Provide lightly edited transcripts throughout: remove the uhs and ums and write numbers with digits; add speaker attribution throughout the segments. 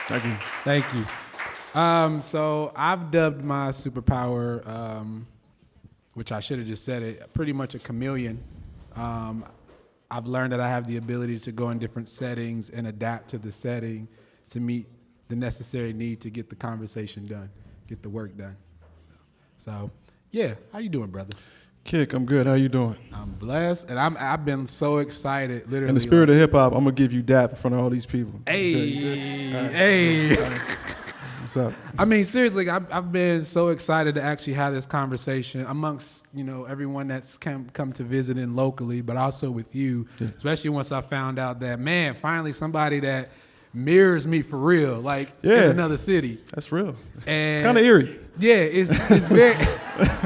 Speaker 1: Thank you.
Speaker 2: Thank you. So I've dubbed my superpower, which I should have just said it, pretty much a chameleon. I've learned that I have the ability to go in different settings and adapt to the setting to meet the necessary need to get the conversation done, get the work done. So, yeah, how you doing, brother?
Speaker 1: Kick, I'm good. How you doing?
Speaker 2: I'm blessed, and I've been so excited, literally.
Speaker 1: In the spirit of hip hop, I'm gonna give you dap in front of all these people.
Speaker 2: Hey.
Speaker 1: What's up?
Speaker 2: I mean, seriously, I've been so excited to actually have this conversation amongst, everyone that's come to visit in locally, but also with you, especially once I found out that, man, finally somebody that mirrors me for real, like in another city.
Speaker 1: That's real.
Speaker 2: And
Speaker 1: it's kind of eerie.
Speaker 2: Yeah, it's very,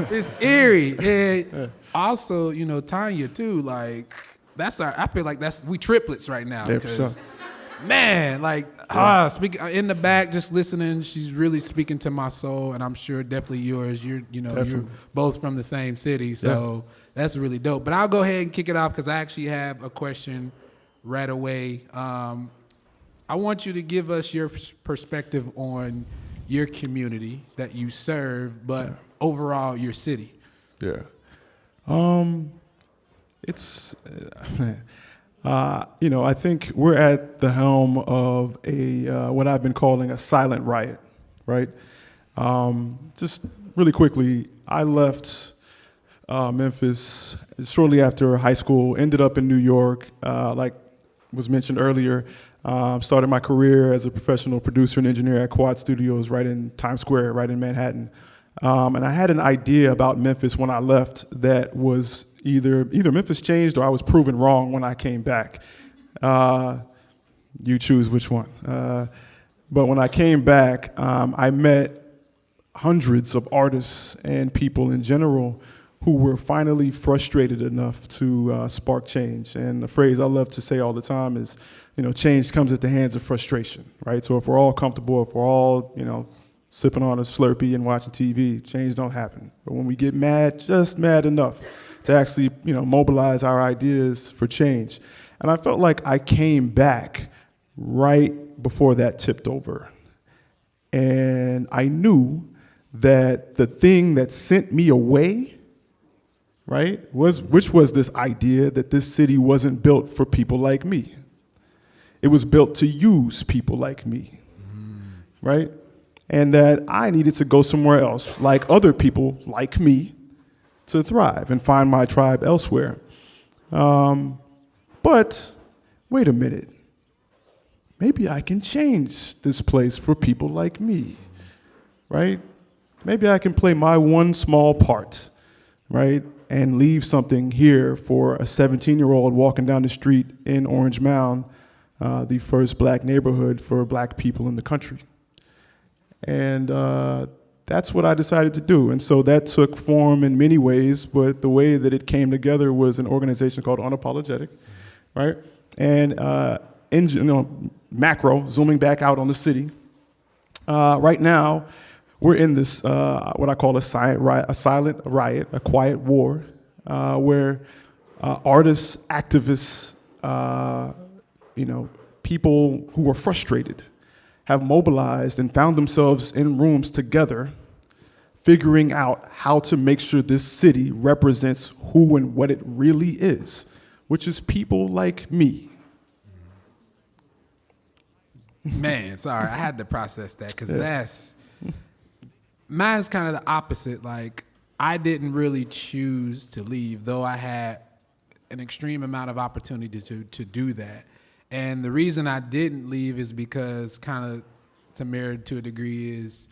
Speaker 2: it's eerie. And also, Tanya too, like, I feel like we triplets right now.
Speaker 1: Yeah, for sure.
Speaker 2: Man, like, speaking in the back, just listening, she's really speaking to my soul, and I'm sure definitely yours. You're both from the same city, so that's really dope. But I'll go ahead and kick it off because I actually have a question right away. I want you to give us your perspective on your community that you serve, but overall your city.
Speaker 1: Yeah. It's. I think we're at the helm of what I've been calling a silent riot, right? Just really quickly, I left Memphis shortly after high school, ended up in New York, like was mentioned earlier, started my career as a professional producer and engineer at Quad Studios right in Times Square, right in Manhattan. And I had an idea about Memphis when I left that was either Memphis changed or I was proven wrong when I came back. You choose which one. But when I came back, I met hundreds of artists and people in general who were finally frustrated enough to spark change. And the phrase I love to say all the time is, change comes at the hands of frustration, right? So if we're all comfortable, if we're all, sipping on a Slurpee and watching TV, change don't happen. But when we get mad, just mad enough to actually, mobilize our ideas for change. And I felt like I came back right before that tipped over. And I knew that the thing that sent me away, right, which was this idea that this city wasn't built for people like me. It was built to use people like me, right? And that I needed to go somewhere else, like other people like me, to thrive and find my tribe elsewhere. But wait a minute. Maybe I can change this place for people like me, right? Maybe I can play my one small part, right? And leave something here for a 17-year-old walking down the street in Orange Mound, the first black neighborhood for black people in the country. And that's what I decided to do. And so that took form in many ways, but the way that it came together was an organization called Unapologetic, right? And macro, zooming back out on the city. Right now, we're in this, what I call a silent riot, a quiet war, where artists, activists, people who are frustrated have mobilized and found themselves in rooms together, figuring out how to make sure this city represents who and what it really is, which is people like me.
Speaker 2: Man, sorry, I had to process that because mine's kind of the opposite. Like, I didn't really choose to leave, though I had an extreme amount of opportunity to do that. And the reason I didn't leave is because, kind of to mirror to a degree, is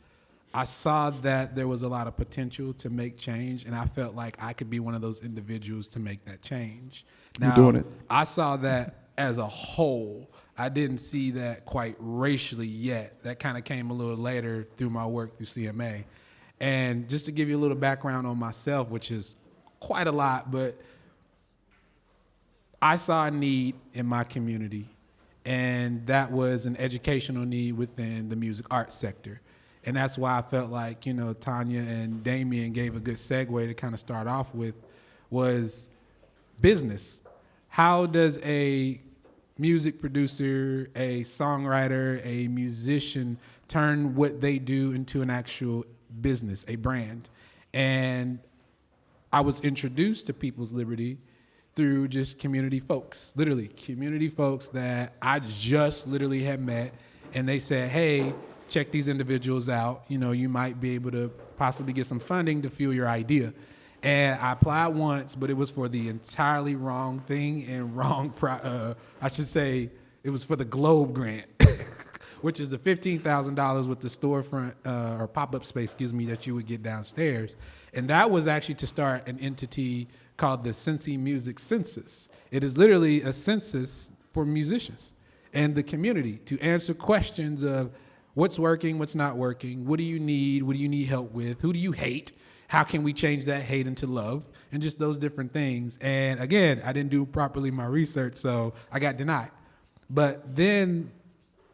Speaker 2: I saw that there was a lot of potential to make change, and I felt like I could be one of those individuals to make that change. Now,
Speaker 1: you're doing it.
Speaker 2: I saw that as a whole. I didn't see that quite racially yet. That kind of came a little later through my work through CMA. And just to give you a little background on myself, which is quite a lot, but I saw a need in my community, and that was an educational need within the music arts sector. And that's why I felt like, Tanya and Damien gave a good segue to kind of start off with, was business. How does a music producer, a songwriter, a musician turn what they do into an actual business, a brand. And I was introduced to People's Liberty through just community folks, literally community folks that I just literally had met, and they said, hey, check these individuals out. You know, you might be able to possibly get some funding to fuel your idea. And I applied once, but it was for the entirely wrong thing and I should say it was for the Globe grant, which is the $15,000 with the storefront or pop-up space, that you would get downstairs. And that was actually to start an entity called the Cincy Music Census. It is literally a census for musicians and the community to answer questions of what's working, what's not working, what do you need help with, who do you hate, how can we change that hate into love, and just those different things. And again, I didn't do properly my research, so I got denied. But then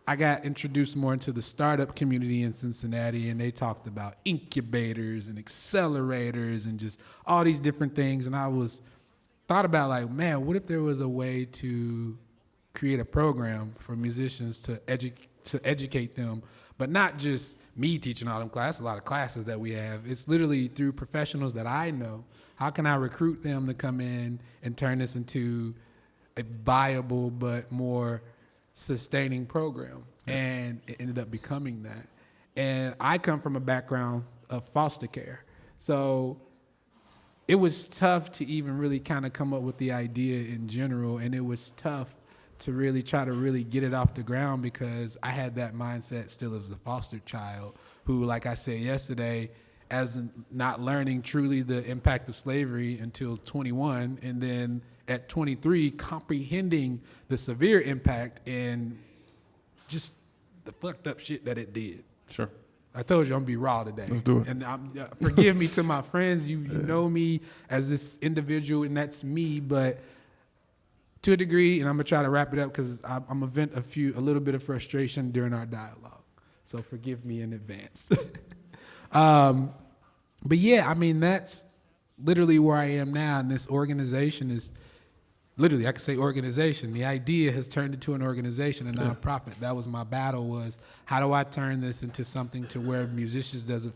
Speaker 2: I got introduced more into the startup community in Cincinnati, and they talked about incubators and accelerators and just all these different things. And I thought about like, man, what if there was a way to create a program for musicians to educate them, but not just me teaching all them classes, a lot of classes that we have. It's literally through professionals that I know. How can I recruit them to come in and turn this into a viable but more sustaining program? And it ended up becoming that. And I come from a background of foster care. So it was tough to even really kind of come up with the idea in general, and it was tough to really try to really get it off the ground because I had that mindset still as a foster child who, like I said yesterday, as not learning truly the impact of slavery until 21, and then at 23, comprehending the severe impact and just the fucked up shit that it did.
Speaker 1: Sure.
Speaker 2: I told you I'm gonna be raw today.
Speaker 1: Let's do it.
Speaker 2: And forgive me to my friends, you know me as this individual, and that's me, but to a degree, and I'm gonna try to wrap it up because I'm gonna vent a little bit of frustration during our dialogue. So forgive me in advance. But yeah, I mean, that's literally where I am now. And this organization is literally, I could say organization. The idea has turned into an organization, a nonprofit. That was my battle, was how do I turn this into something to where musicians doesn't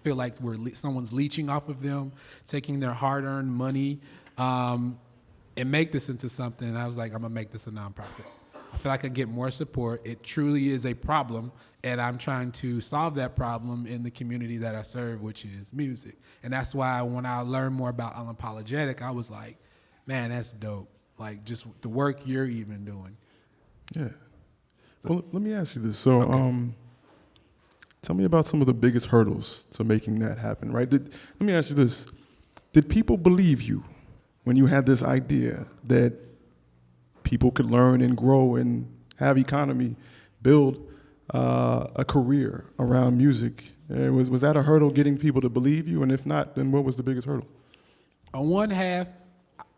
Speaker 2: feel like someone's leeching off of them, taking their hard-earned money, and make this into something. And I was like, I'm gonna make this a nonprofit. I feel like I could get more support. It truly is a problem, and I'm trying to solve that problem in the community that I serve, which is music. And that's why when I learned more about Unapologetic, I was like, man, that's dope. Like, just the work you're even doing.
Speaker 1: Yeah. Well, let me ask you this. So, tell me about some of the biggest hurdles to making that happen, right? Let me ask you this. Did people believe you when you had this idea that people could learn and grow and have economy, build a career around music? Was that a hurdle, getting people to believe you? And if not, then what was the biggest hurdle?
Speaker 2: On one half,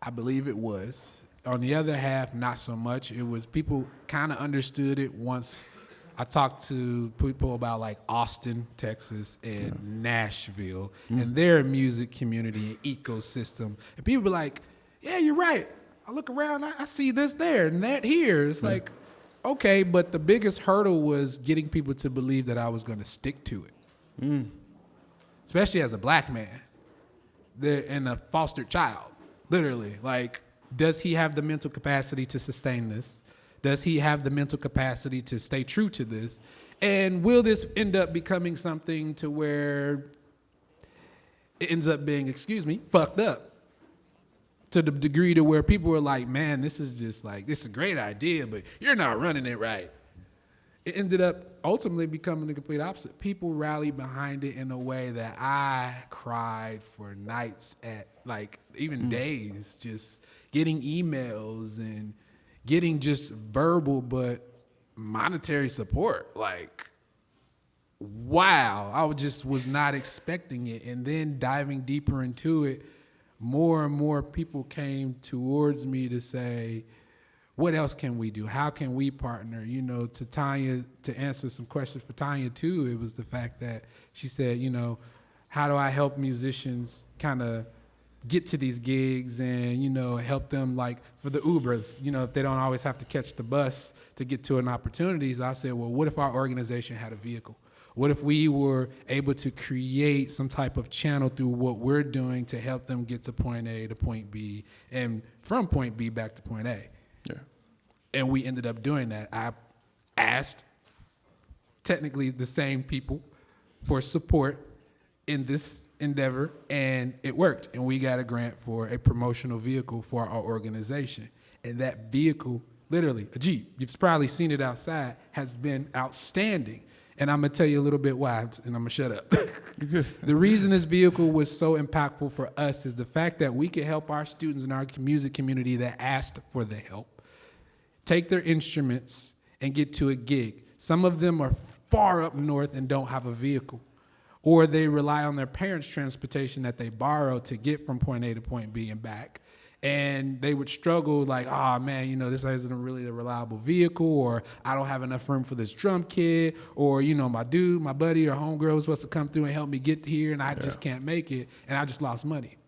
Speaker 2: I believe it was. On the other half, not so much. It was people kind of understood it once I talked to people about like Austin, Texas, and Nashville, and their music community and ecosystem. And people were like, yeah, you're right. I look around, I see this there and that here. It's like, okay, but the biggest hurdle was getting people to believe that I was going to stick to it, especially as a black man and a foster child, literally. Like, does he have the mental capacity to sustain this? Does he have the mental capacity to stay true to this? And will this end up becoming something to where it ends up being, fucked up? To the degree to where people were like, man, this is a great idea, but you're not running it right. It ended up ultimately becoming the complete opposite. People rallied behind it in a way that I cried for nights even days, just getting emails and getting just verbal but monetary support. Like, wow, I was not expecting it. And then diving deeper into it, more and more people came towards me to say, what else can we do? How can we partner? You know, to Tanya, to answer some questions for Tanya too, it was the fact that she said, you know, how do I help musicians kind of get to these gigs and, help them, like for the Ubers, if they don't always have to catch the bus to get to an opportunity. So I said, well, what if our organization had a vehicle? What if we were able to create some type of channel through what we're doing to help them get to point A to point B and from point B back to point A?
Speaker 1: Yeah.
Speaker 2: And we ended up doing that. I asked technically the same people for support in this endeavor, and it worked. And we got a grant for a promotional vehicle for our organization. And that vehicle, literally, a Jeep, you've probably seen it outside, has been outstanding. And I'm gonna tell you a little bit why, and I'm gonna shut up. The reason this vehicle was so impactful for us is the fact that we could help our students in our music community that asked for the help take their instruments and get to a gig. Some of them are far up north and don't have a vehicle, or they rely on their parents' transportation that they borrow to get from point A to point B and back. And they would struggle like, oh man, this isn't really a reliable vehicle, or I don't have enough room for this drum kit, or my buddy or homegirl was supposed to come through and help me get here and I just can't make it, and I just lost money.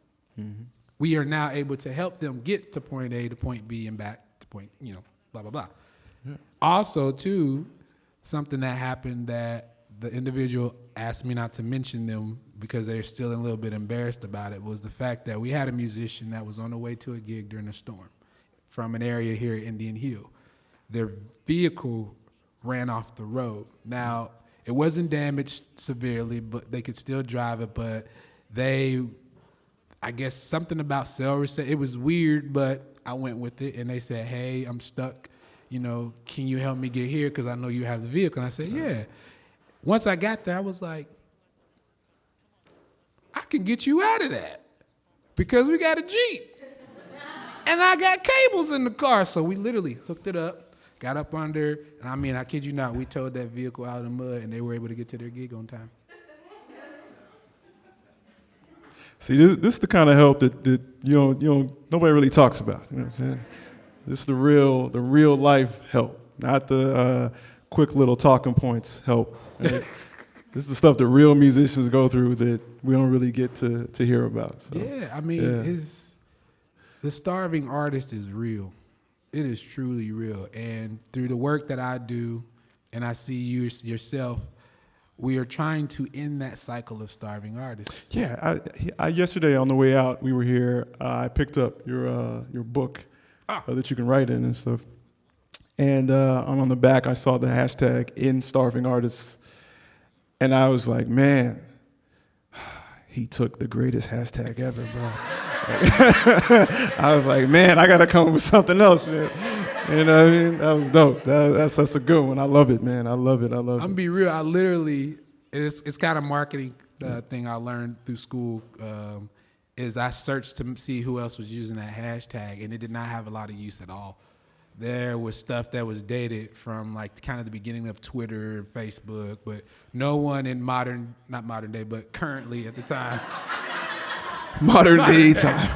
Speaker 2: Mm-hmm. We are now able to help them get to point A to point B and back to point, blah, blah, blah. Yeah. Also, too, something that happened that the individual asked me not to mention them because they're still a little bit embarrassed about it, was the fact that we had a musician that was on the way to a gig during a storm from an area here at Indian Hill. Their vehicle ran off the road. Now, it wasn't damaged severely, but they could still drive it, but I guess something about cell reception, it was weird, but I went with it, and they said, hey, I'm stuck, can you help me get here because I know you have the vehicle? And I said, yeah. Once I got there, I was like, I can get you out of that because we got a Jeep. And I got cables in the car. So we literally hooked it up, got up under, and I kid you not, we towed that vehicle out of the mud and they were able to get to their gig on time.
Speaker 1: See, this is the kind of help that nobody really talks about. You know what I'm saying? This is the real life help, not the quick little talking points help. Right? This is the stuff that real musicians go through that we don't really get to hear about. So,
Speaker 2: yeah, the starving artist is real. It is truly real. And through the work that I do, and I see you yourself, we are trying to end that cycle of starving artists.
Speaker 1: Yeah, I yesterday on the way out, we were here. I picked up your book that you can write in and stuff. And on the back, I saw the hashtag "In Starving Artists," and I was like, man, he took the greatest hashtag ever, bro. I was like, man, I gotta come up with something else, man. You know what I mean? That was dope. That's a good one. I love it, man. I love it.
Speaker 2: I'm gonna be real. I literally, it's kind of marketing thing I learned through school. Is I searched to see who else was using that hashtag, and it did not have a lot of use at all. There was stuff that was dated from like kind of the beginning of Twitter and Facebook, but no one in not modern day, but currently at the time.
Speaker 1: Modern day time.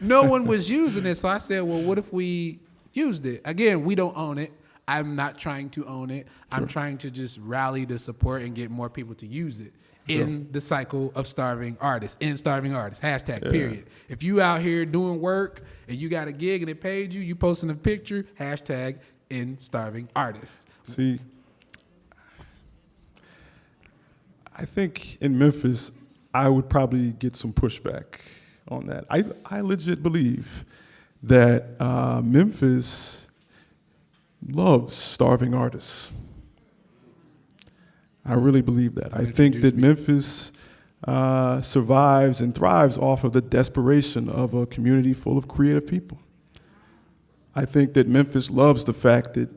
Speaker 2: No one was using it, so I said, well, what if we used it? Again, we don't own it. I'm not trying to own it. Sure. I'm trying to just rally the support and get more people to use it. Sure. In the cycle of starving artists, hashtag, period. If you out here doing work and you got a gig and it paid you, you posting a picture, hashtag in starving artists.
Speaker 1: See, I think in Memphis, I would probably get some pushback on that. I legit believe that Memphis loves starving artists. I really believe that. I think that Memphis survives and thrives off of the desperation of a community full of creative people. I think that Memphis loves the fact that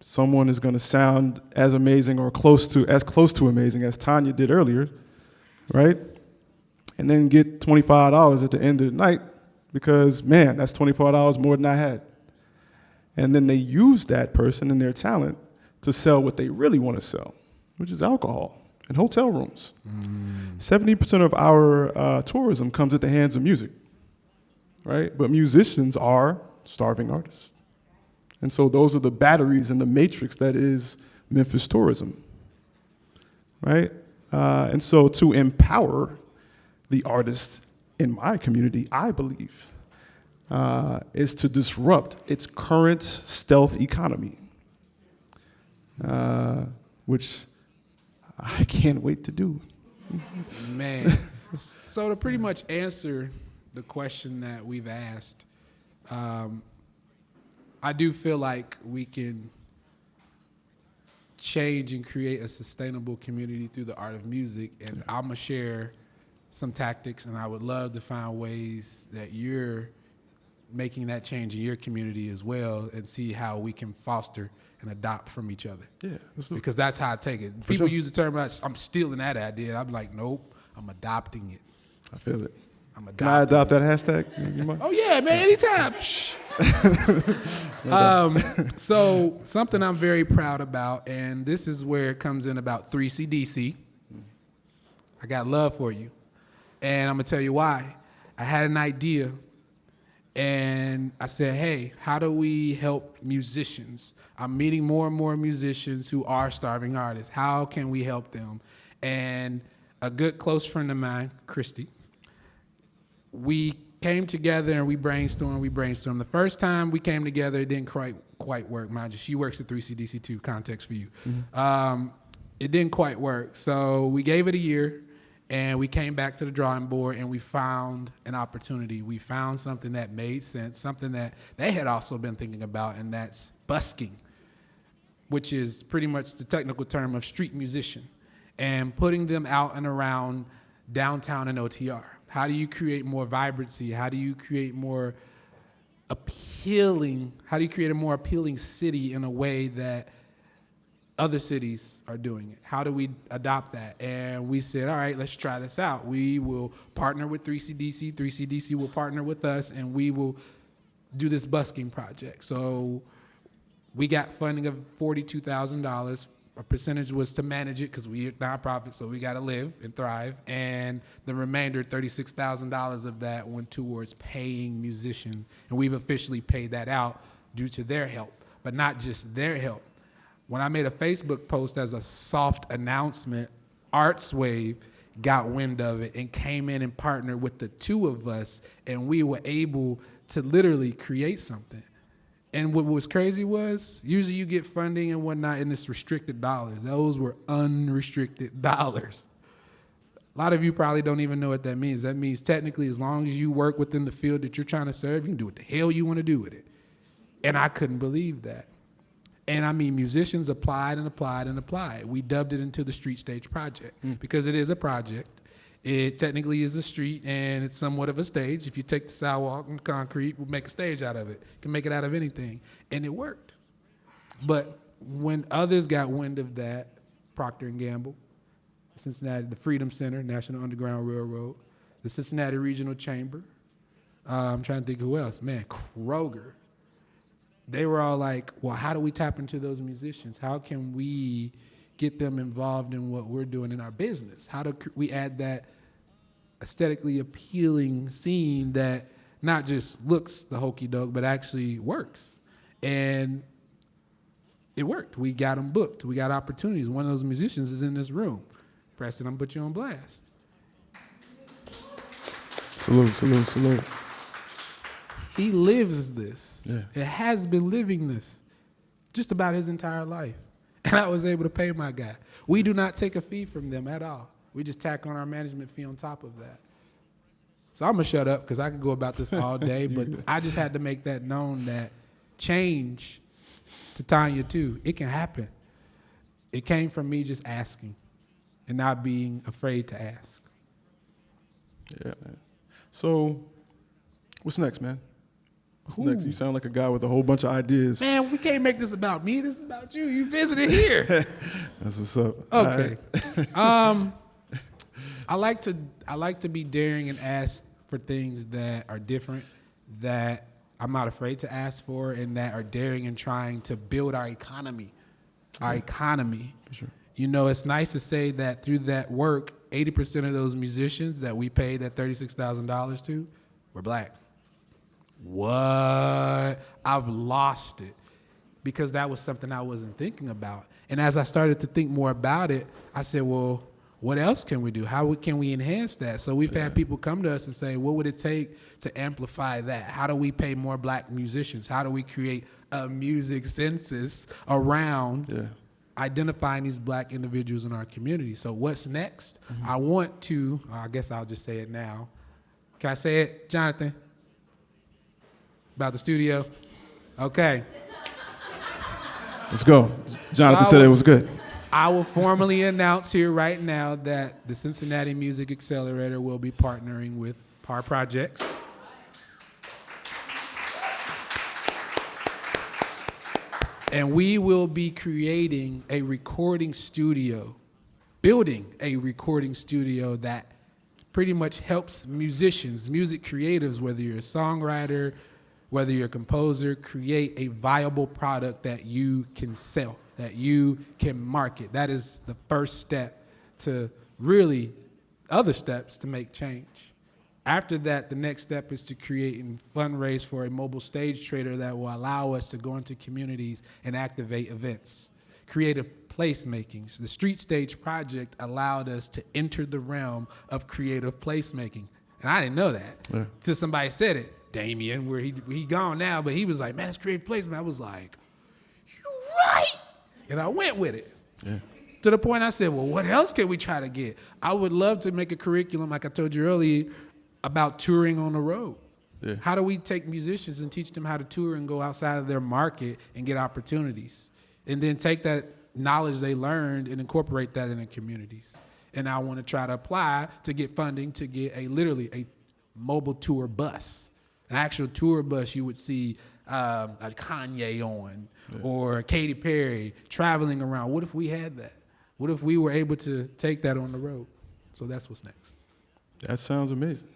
Speaker 1: someone is going to sound as amazing or as close to amazing as Tanya did earlier, right? And then get $25 at the end of the night because, man, that's $24 more than I had. And then they use that person and their talent to sell what they really want to sell, which is alcohol and hotel rooms. 70% of our tourism comes at the hands of music, right? But musicians are starving artists. And so those are the batteries in the matrix that is Memphis tourism, right? And so to empower the artists in my community, I believe, is to disrupt its current stealth economy, which I can't wait to do.
Speaker 2: Man, so to pretty much answer the question that we've asked, I do feel like we can change and create a sustainable community through the art of music, and I'm gonna share some tactics, and I would love to find ways that you're making that change in your community as well, and see how we can foster and adopt from each other.
Speaker 1: Yeah,
Speaker 2: because that's how I take it. People use the term, I'm stealing that idea. I'm like, nope, I'm adopting it.
Speaker 1: I feel it.
Speaker 2: I'm adopting
Speaker 1: Can I adopt that hashtag? You mind?
Speaker 2: Oh yeah, man, anytime. So something I'm very proud about, and this is where it comes in about 3CDC. I got love for you, and I'm gonna tell you why. I had an idea, and I said, hey, how do we help musicians? I'm meeting more and more musicians who are starving artists. How can we help them? And a good close friend of mine, Christy, we came together and we brainstormed. The first time we came together, it didn't quite work, mind you. She works at 3CDC too, context for you. Mm-hmm. It didn't quite work. So we gave it a year, and we came back to the drawing board, and we found an opportunity. We found something that made sense, something that they had also been thinking about, and that's busking, which is pretty much the technical term of street musician, and putting them out and around downtown and OTR. How do you create more vibrancy? How do you create more appealing? How do you create a more appealing city in a way that other cities are doing it? How do we adopt that? And we said, all right, let's try this out. We will partner with 3CDC. 3CDC will partner with us, and we will do this busking project. So we got funding of $42,000. A percentage was to manage it because we're a nonprofit, so we got to live and thrive. And the remainder, $36,000 of that, went towards paying musicians. And we've officially paid that out due to their help, but not just their help. When I made a Facebook post as a soft announcement, ArtsWave got wind of it and came in and partnered with the two of us, and we were able to literally create something. And what was crazy was, usually you get funding and whatnot, and it's restricted dollars. Those were unrestricted dollars. A lot of you probably don't even know what that means. That means technically, as long as you work within the field that you're trying to serve, you can do what the hell you want to do with it. And I couldn't believe that. And I mean, musicians applied and applied and applied. We dubbed it into the Street Stage Project because it is a project. It technically is a street, and it's somewhat of a stage. If you take the sidewalk and concrete, we'll make a stage out of it. You can make it out of anything. And it worked. But when others got wind of that, Procter & Gamble, Cincinnati, the Freedom Center, National Underground Railroad, the Cincinnati Regional Chamber, I'm trying to think who else. Man, Kroger. They were all like, well, how do we tap into those musicians? How can we get them involved in what we're doing in our business? How do we add that aesthetically appealing scene that not just looks the hokey doke, but actually works? And it worked. We got them booked. We got opportunities. One of those musicians is in this room. Preston, I'm gonna put you on blast.
Speaker 1: Salute, salute, salute.
Speaker 2: He lives this.
Speaker 1: Yeah.
Speaker 2: It has been living this just about his entire life. And I was able to pay my guy. We do not take a fee from them at all. We just tack on our management fee on top of that. So I'm gonna shut up because I could go about this all day, but I just had to make that known that change, to Tanya too, it can happen. It came from me just asking and not being afraid to ask.
Speaker 1: Yeah, man. So what's next, man? What's next? You sound like a guy with a whole bunch of ideas.
Speaker 2: Man, we can't make this about me. This is about you. You visited here.
Speaker 1: That's what's up.
Speaker 2: Okay. I like to be daring and ask for things that are different, that I'm not afraid to ask for, and that are daring and trying to build our economy. Our economy.
Speaker 1: For sure.
Speaker 2: You know, it's nice to say that through that work, 80% of those musicians that we paid that $36,000 to were black. What? I've lost it because that was something I wasn't thinking about. And as I started to think more about it, I said, well, what else can we do? How can we enhance that? So we've had people come to us and say, what would it take to amplify that? How do we pay more black musicians? How do we create a music census around identifying these black individuals in our community? So what's next? I want to, I guess I'll just say it now. Can I say it, Jonathan? About the studio? Okay.
Speaker 1: Let's go. Jonathan said it was good.
Speaker 2: I will formally announce here right now that the Cincinnati Music Accelerator will be partnering with PAR Projects. And we will be creating a recording studio, building a recording studio that pretty much helps musicians, music creatives, whether you're a songwriter, whether you're a composer, create a viable product that you can sell, that you can market. That is the first step to really other steps to make change. After that, the next step is to create and fundraise for a mobile stage trader that will allow us to go into communities and activate events. Creative placemaking. The Street Stage Project allowed us to enter the realm of creative placemaking. And I didn't know that till somebody said it. Damien, where he gone now, but he was like, man, it's creative placement. I was like, you're right. And I went with it. Yeah. To the point I said, well, what else can we try to get? I would love to make a curriculum, like I told you earlier, about touring on the road. Yeah. How do we take musicians and teach them how to tour and go outside of their market and get opportunities? And then take that knowledge they learned and incorporate that in their communities. And I want to try to apply to get funding to get literally a mobile tour bus. An actual tour bus you would see a Kanye on or Katy Perry traveling around. What if we had that? What if we were able to take that on the road? So that's what's next.
Speaker 1: That sounds amazing.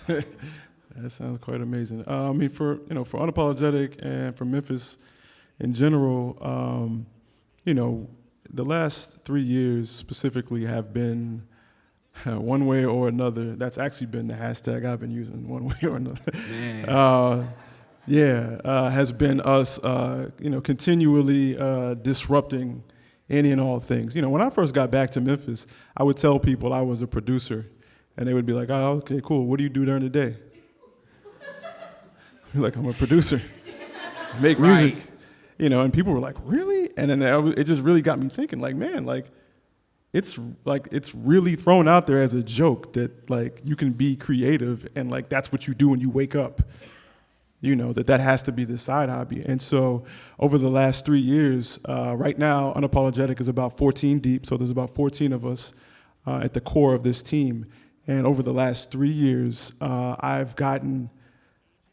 Speaker 1: That sounds quite amazing. I mean, for Unapologetic and for Memphis in general, the last 3 years specifically have been one way or another. That's actually been the hashtag I've been using, one way or another. Has been us, continually disrupting any and all things. When I first got back to Memphis, I would tell people I was a producer, and they would be like, "Oh, okay, cool. What do you do during the day?" Like, I'm a producer, make music, And people were like, "Really?" And then it just really got me thinking, like, man, it's really thrown out there as a joke that you can be creative and that's what you do when you wake up. That has to be the side hobby. And so over the last 3 years, right now, Unapologetic is about 14 deep. So there's about 14 of us at the core of this team. And over the last 3 years, I've gotten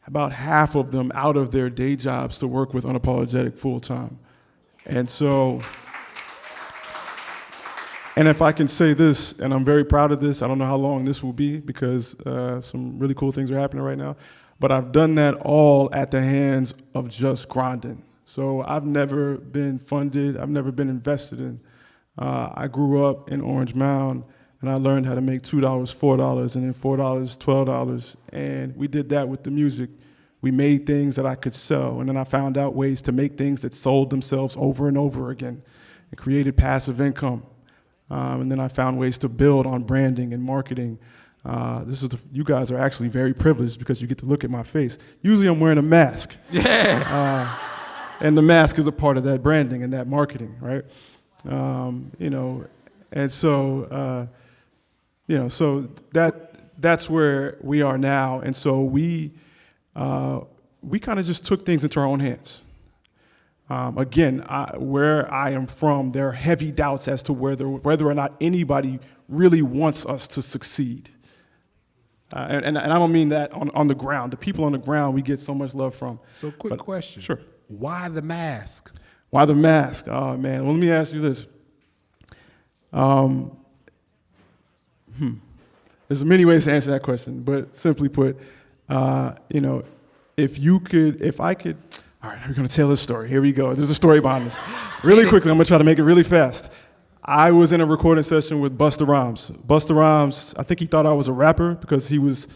Speaker 1: about half of them out of their day jobs to work with Unapologetic full time. And so, and if I can say this, and I'm very proud of this, I don't know how long this will be because some really cool things are happening right now, but I've done that all at the hands of just grinding. So I've never been funded, I've never been invested in. I grew up in Orange Mound, and I learned how to make $2, $4, and then $4, $12, and we did that with the music. We made things that I could sell, and then I found out ways to make things that sold themselves over and over again. It created passive income. And then I found ways to build on branding and marketing. You guys are actually very privileged because you get to look at my face. Usually I'm wearing a mask. Yeah. And the mask is a part of that branding and that marketing, right? And so, so that's where we are now. And so we kind of just took things into our own hands. Again, where I am from, there are heavy doubts as to whether or not anybody really wants us to succeed. And I don't mean that on the ground. The people on the ground we get so much love from.
Speaker 2: So quick question.
Speaker 1: Sure.
Speaker 2: Why the mask?
Speaker 1: Why the mask? Oh, man. Well, let me ask you this. There's many ways to answer that question, but simply put, if I could, all right, we're going to tell this story. Here we go. There's a story behind this. Really quickly, I'm going to try to make it really fast. I was in a recording session with Busta Rhymes. Busta Rhymes, I think he thought I was a rapper because he was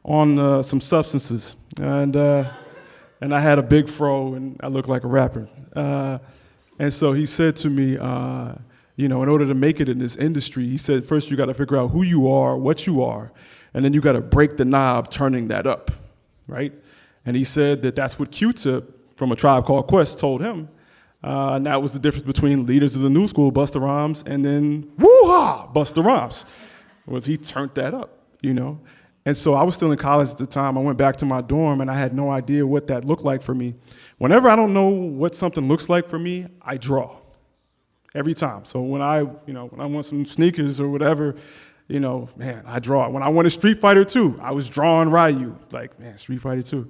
Speaker 1: on some substances. And I had a big fro and I looked like a rapper. And so he said to me, in order to make it in this industry, he said, first you got to figure out who you are, what you are, and then you got to break the knob turning that up, right? And he said that that's what Q-Tip from A Tribe Called Quest told him. And that was the difference between leaders of the new school, Busta Rhymes, and then woo-ha, Busta Rhymes, was he turned that up, And so I was still in college at the time. I went back to my dorm, and I had no idea what that looked like for me. Whenever I don't know what something looks like for me, I draw. Every time. So when I want some sneakers or whatever, man, I draw. When I wanted Street Fighter 2, I was drawing Ryu. Like, man, Street Fighter 2.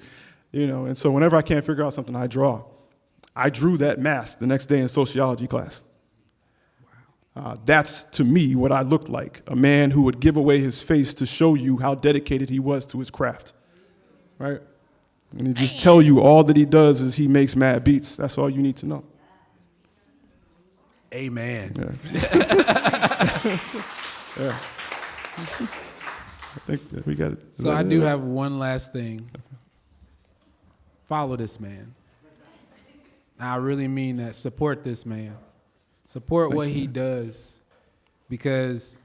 Speaker 1: And so whenever I can't figure out something, I draw. I drew that mask the next day in sociology class. Wow. That's, to me, what I looked like. A man who would give away his face to show you how dedicated he was to his craft. Right? And he just tell you all that he does is he makes mad beats. That's all you need to know.
Speaker 2: Amen.
Speaker 1: Yeah. Yeah. I think that we got it.
Speaker 2: So I do have one last thing. Follow this man. I really mean that. Support this man. Support what he does, because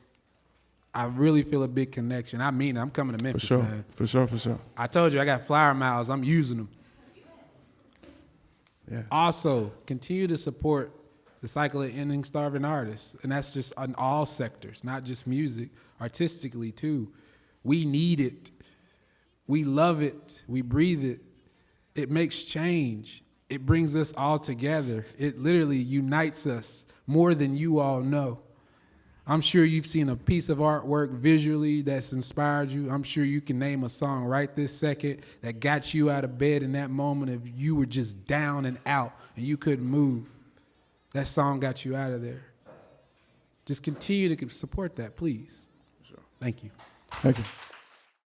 Speaker 2: I really feel a big connection. I mean, I'm coming to Memphis, man.
Speaker 1: For sure.
Speaker 2: I told you I got flyer miles. I'm using them.
Speaker 1: Yeah.
Speaker 2: Also, continue to support the cycle of ending starving artists. And that's just on all sectors, not just music, artistically too. We need it. We love it. We breathe it. It makes change. It brings us all together. It literally unites us more than you all know. I'm sure you've seen a piece of artwork visually that's inspired you. I'm sure you can name a song right this second that got you out of bed in that moment if you were just down and out and you couldn't move. That song got you out of there. Just continue to support that, please. Thank you.
Speaker 1: Thank you.